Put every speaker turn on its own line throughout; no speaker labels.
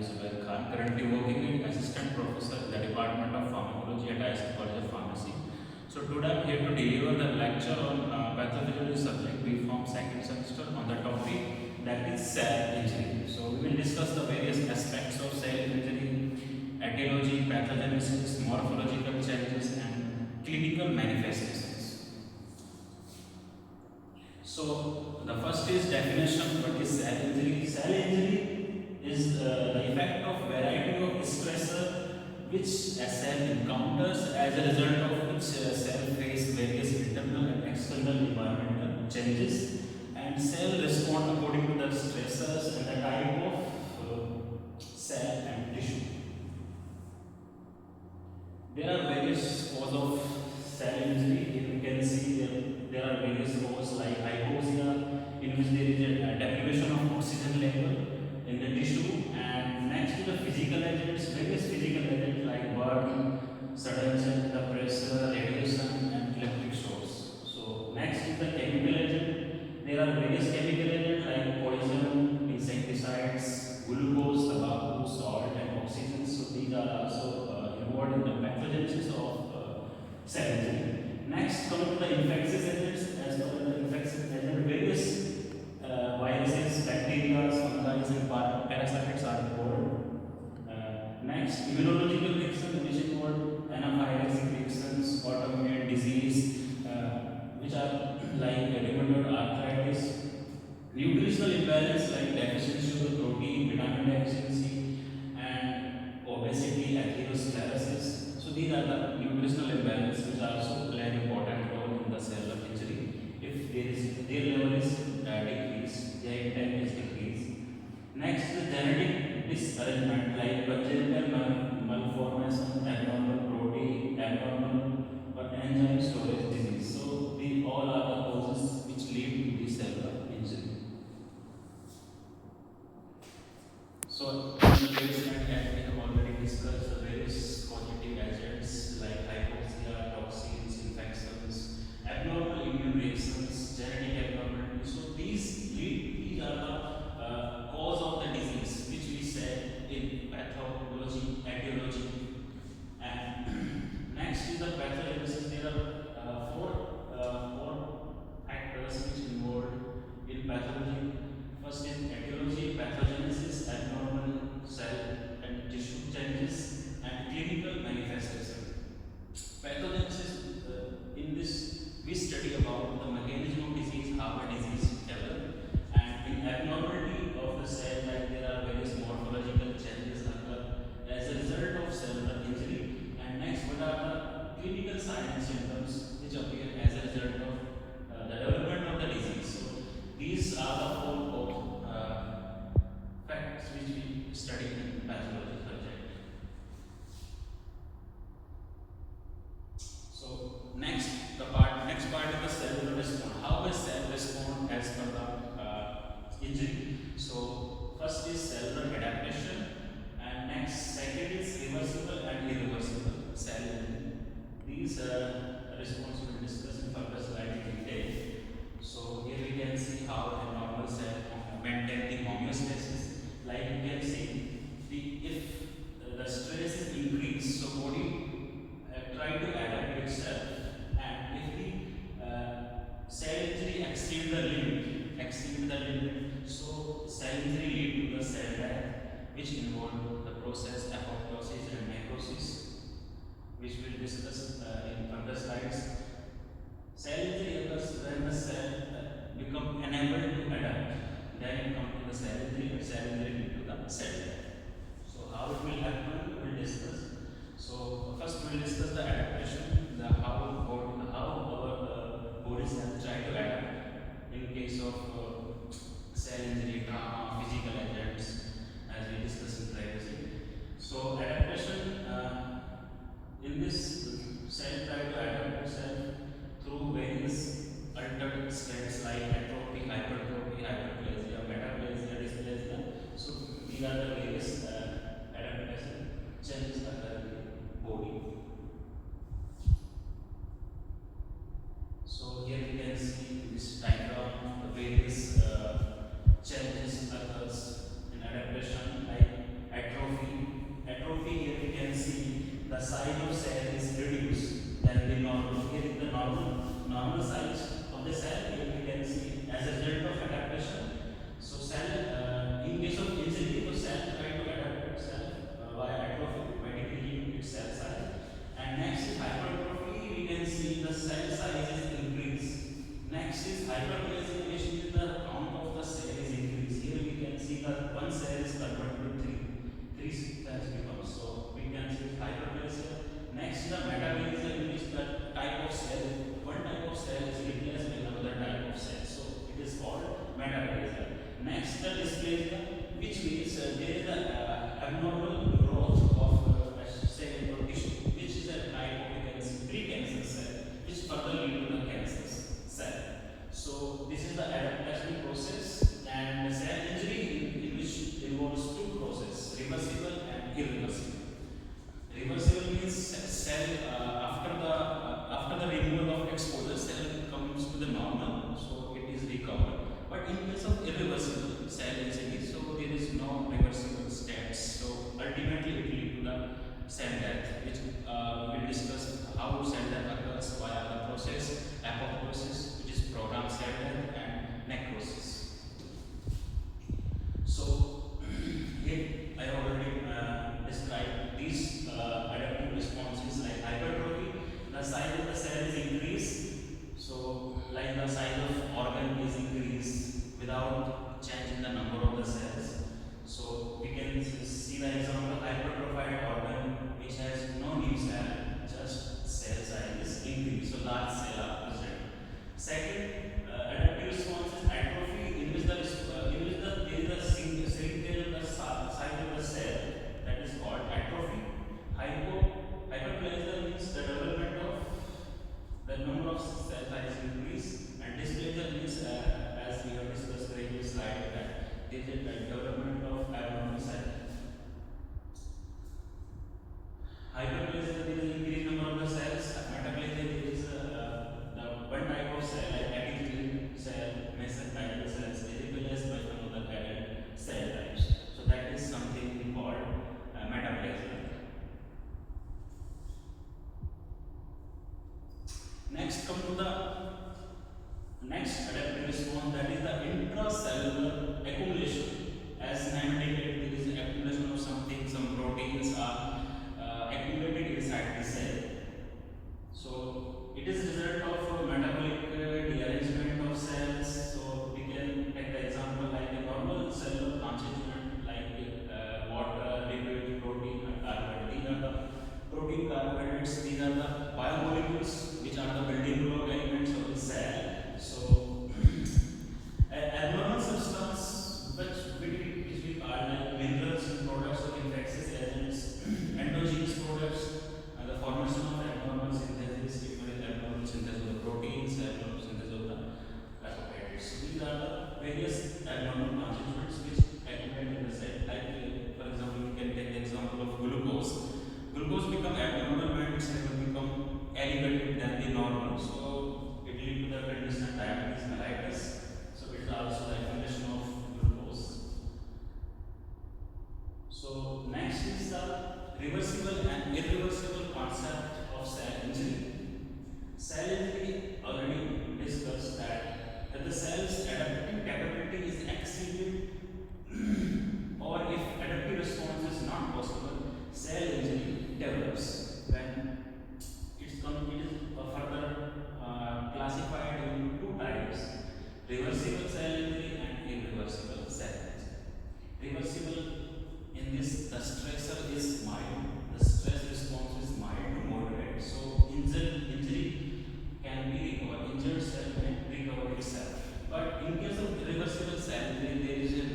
Zuber, currently working as Assistant Professor in the Department of Pharmacology at ISFCP College of Pharmacy. So today I am here to deliver the lecture on pathology subject B Pharm second semester on the topic that is cell injury. So we will discuss the various aspects of cell injury, etiology, pathogenesis, morphological changes and clinical manifestations. So the first is definition. What is cell injury? Cell injury is the effect of variety of stressor which a cell encounters, as a result of which a cell face various internal and external environmental changes, and cell respond according to the stressors and the type of cell and tissue. There are various causes of cell injury. Here we can see there are various causes like hypoxia, in which there is a deprivation of oxygen level in the tissue, and next to the physical agents, various physical agents like burn, sudden change in the pressure, radiation, and electric shocks. So next is the chemical agent. There are various chemical agents like poison, insecticides, glucose, tobacco, salt, and oxygen. So these are also involved in the pathogenesis of cell injury. Next, come to the infectious agents. As per the infectious agent, various viruses, bacteria, fungi, and parasites are involved. Next, immunological reaction, which involve anaphylaxis reactions, autoimmune disease, which are like rheumatoid arthritis, nutritional imbalance like deficiency of protein, vitamin deficiency, and obesity, atherosclerosis. So these are the nutritional imbalance which also play an important role in the cellular injury. If their level is decreased, their intent is decreased. Next, the genetic disarrangement like congenital malformation, abnormal protein, abnormal or enzyme storage disease. So these all are the causes which lead to the cellular injury. So in the previous slide, we have already discussed the various causative agents like hypoxia, toxins, infections, abnormal immune reactions, genetic abnormalities. So these are the cause of the disease, which we said in pathology, etiology. And next is the pathogenesis. There are four factors which involved in pathology. First is etiology, pathogenesis, abnormal cell and tissue changes, and clinical manifestation. Pathogenesis, in this we study about the mechanism of disease, how a disease develops, and in abnormality of the cell, like there are various morphological changes occur as a result of cellular injury. And next, what are the clinical signs and symptoms which appear as a result of the development of the disease. So these are the four facts which we study in pathology subject. So next part is the cellular response. How a cell respond as per the injury. So first is cellular adaptation, and next second is reversible and irreversible cell injury. These response we will discuss in further slide in detail. So here we can see how a normal cell maintain the homeostasis. Like you can see, if the stress is increased, so body try to adapt itself, and if the cell injury exceed the limit, so cell injury lead to the cell death, which involve the process apoptosis and necrosis, which we will discuss in further slides. Cell injury occurs when the cell become unable to adapt. Then it comes to the cell injury, and cell injury lead to the cell death. So how it will happen, we will discuss. So first we will discuss the adaptation, how our body cells try to adapt in case of cell injury, trauma, physical agents, as we discussed in previously. So adaptation, in this cell try to adapt itself through various altered states like atrophy, hypertrophy, hyperplasia, metaplasia, dysplasia. So these are the various adaptation changes occur in the body. So here we can see this diagram, the various changes occurs in adaptation like atrophy. one cell is converted to three cells become. So we can see hyperplasia. Next, the metaplasia, in which the type of cell, one type of cell is replaced with another type of cell. So it is called metaplasia. Next, the dysplasia, which means there is an abnormal growth of cell or tissue, which is a type of, you can see, pre-cancer cell, which further lead to the cancer cell. So this is the adaptation process, and cell injury in which involves two processes, reversible and irreversible. Reversible means cell after the removal of exposure, cell comes to the normal, so it is recovered. But in case of irreversible cell injury, so there is no reversible steps. So ultimately it will lead to the cell death, which we'll discuss how cell death occurs via the process apoptosis, which is programmed cell death, and necrosis. So here I already described these adaptive responses like hypertrophy. The size of the cell is increased, so like the size of organ is increased without changing the number of the cells. So we can see the example of hypertrophied organ which has no new cell, just cell size is increased, so large cell are present. Second, adaptive response is atrophy, in which there is a shrinkage of the size of the cell, that is called atrophy. Hyperplasia means the development of the number of cell size increase, and dysplasia means as we have discussed in the previous slide, that there is a development of abnormal cell. Hyperplasia, there is increased number of the cells. Metaplasia, there is the one type of cell like epithelial cell, mesenchymal cells is replaced by another added cell types. So that is something called metaplasia. Next, come to the next adaptive response, that is the intracellular accumulation. As name indicates, there is accumulation of something, some proteins are accumulated inside the cell. So it is result of metabolic rearrangement of cells. So we can take the example like a normal cellular constituent like water, liquid, protein, and carbohydrate. These are the protein, carbohydrates. These are the biomolecules which are the building block elements of the cell. So abnormal substance which we call like minerals and products of infectious agents, endogenous products, and the formation of abnormal synthesis, equal abnormal synthesis of the proteins, abnormal synthesis of the carbohydrates. So these are the various abnormal constituents which accumulate in the cell. Like for example, we can take the example of glucose. Glucose become abnormal when its level become elevated than the normal. So it leads to the condition diabetes mellitus. So it is also the accumulation of glucose. So next is the reversible and irreversible concept of cell injury. Cell injury, already discussed that the cell's adaptive capability is exceeded or if adaptive response is not possible, cell injury develops. When it is further classified into two types: reversible cell injury and irreversible cell injury. Reversible, in this the stressor is mild, the stress response is mild to moderate, so injury can be recovered, injured cell can recover itself. But in case of irreversible cell injury, there is a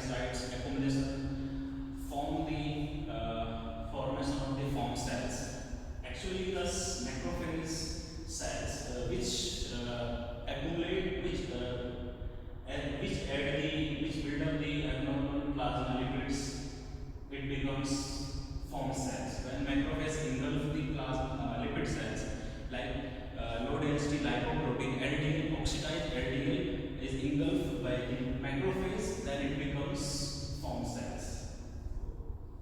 hepatocytes accumulation form the formation of the form cells. Actually, the macrophage cells which accumulate, which add the, which build up the abnormal plasma lipids, it becomes form cells. When macrophage engulf the plasma lipid cells, like low density lipoprotein LDL, oxidized LDL is engulfed by the macrophage, then it becomes form cells.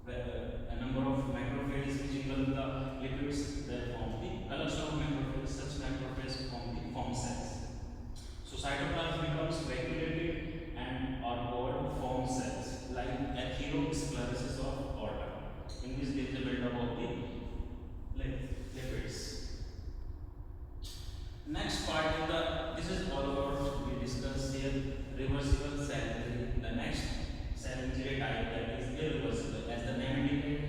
A number of macrophages which engulf the lipids, they form the collection of macrophages, such macrophages form the form cells. So cytoplasm becomes regulated and are called form cells, like atherosclerosis of aorta, in which there is a buildup of the lipids. Next part is this is all about, we discussed here reversible cell injury. The next cell injury type, that is irreversible. As the name indicates,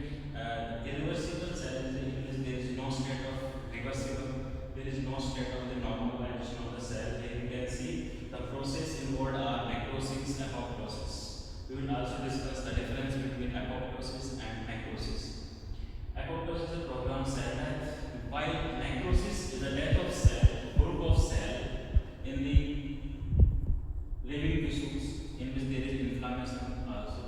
irreversible cell injury means there is no state of reversible, there is no state of the normalization of the cell. Here you can see the process involved are necrosis, apoptosis. We will also discuss the difference between apoptosis and necrosis. Apoptosis is a programmed cell death, while necrosis is a death of cell, group of cell in the living tissues in which there is inflammation also.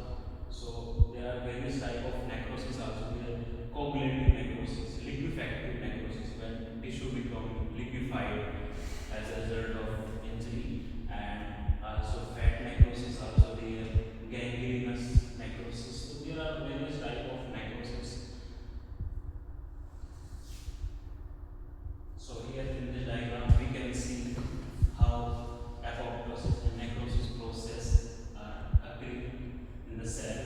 So there are various type of necrosis also. There coagulative necrosis, liquefactive necrosis, when tissue become liquefied as a result of injury, and also fat necrosis also there, gangrenous necrosis. So there are various type of necrosis. So here in this diagram we can see how apoptosis and necrosis process are occurring in the cell.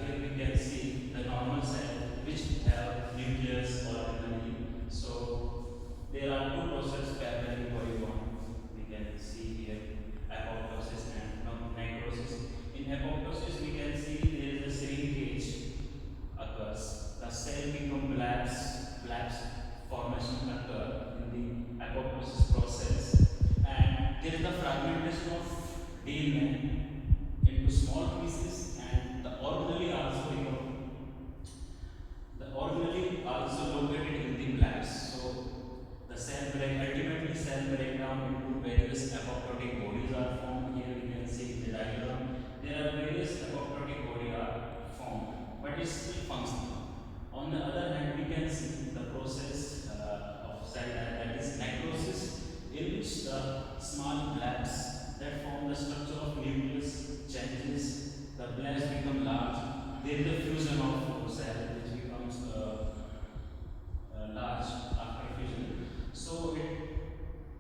Here we can see the normal cell which have nucleus originally. So there are two processes parallelly going on. We can see here apoptosis and necrosis. In apoptosis we can see there is a shrinkage occurs. The cell become blabs formation occur in the apoptosis process, and there is the fragmentation of DNA into small pieces, and the organelle also located in the blabs. So the ultimately cell breakdown into various apoptotic bodies are formed. Here we can see in the diagram there are various apoptotic bodies are formed, but it's still functional. On the other hand, we can see the process of cell death, that is necrosis, in which the small blabs that form the structure of nucleus changes, the blabs become large, there is a fusion of cell which becomes large after fusion. So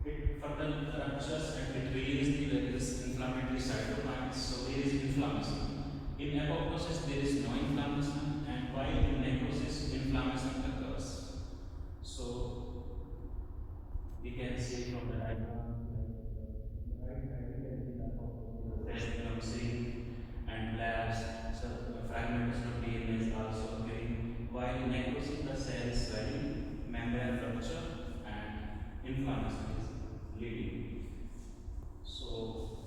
it further ruptures and it releases the various inflammatory cytokines. So there is inflammation. In apoptosis there is no inflammation, and while in necrosis inflammation occurs. So we can see from the diagram, the right side we can see the cell becomes shrink and blabs. So the fragmentation of DNA is also occurring. While in necrosis the cell is swelling, membrane rupture, and inflammation is leading. So